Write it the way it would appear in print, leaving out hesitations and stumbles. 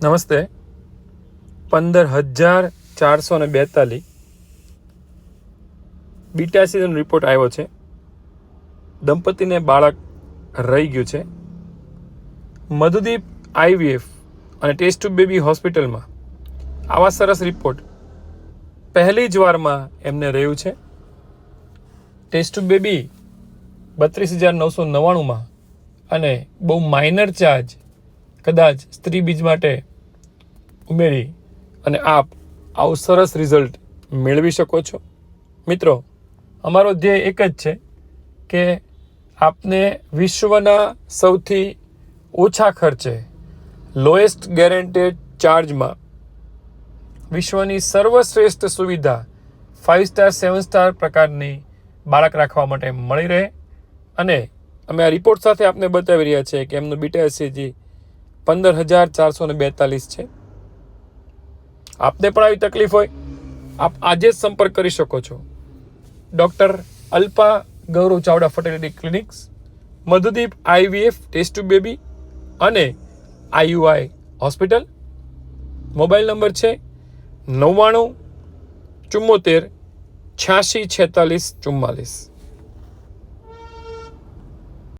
નમસ્તે. 15,442 beta season report આવ્યો છે. દંપતીને બાળક રહી ગયું છે. મધુદીપ IVF અને ટેસ્ટ ટ્યુબ બેબી હોસ્પિટલમાં આવા સરસ રિપોર્ટ પહેલી જ વારમાં એમને રહ્યું છે. ટેસ્ટ ટ્યુબ બેબી 32,999 અને બહુ માઇનર ચાર્જ કદાચ સ્ત્રી બીજ માટે ઉમેરી અને આપ આવું સરસ રિઝલ્ટ મેળવી શકો છો. મિત્રો, અમારો ધ્યેય એક જ છે કે આપને વિશ્વના સૌથી ઓછા ખર્ચે લોએસ્ટ ગેરંટેડ ચાર્જમાં વિશ્વની સર્વશ્રેષ્ઠ સુવિધા 5 સ્ટાર 7 સ્ટાર પ્રકારની બાળક રાખવા માટે મળી રહે. અને અમે આ રિપોર્ટ સાથે આપને બતાવી રહ્યા છીએ કે એમનું બીટા HCG 15,442 છે. આપને પણ આવી તકલીફ હોય, આપ આજે જ સંપર્ક કરી શકો છો. Doctor Alpa Gaurav Chavda fertility clinics, Madhudeep IVF test tube baby અને IUI હોસ્પિટલ. મોબાઈલ નંબર છે 99 74 86 46 44.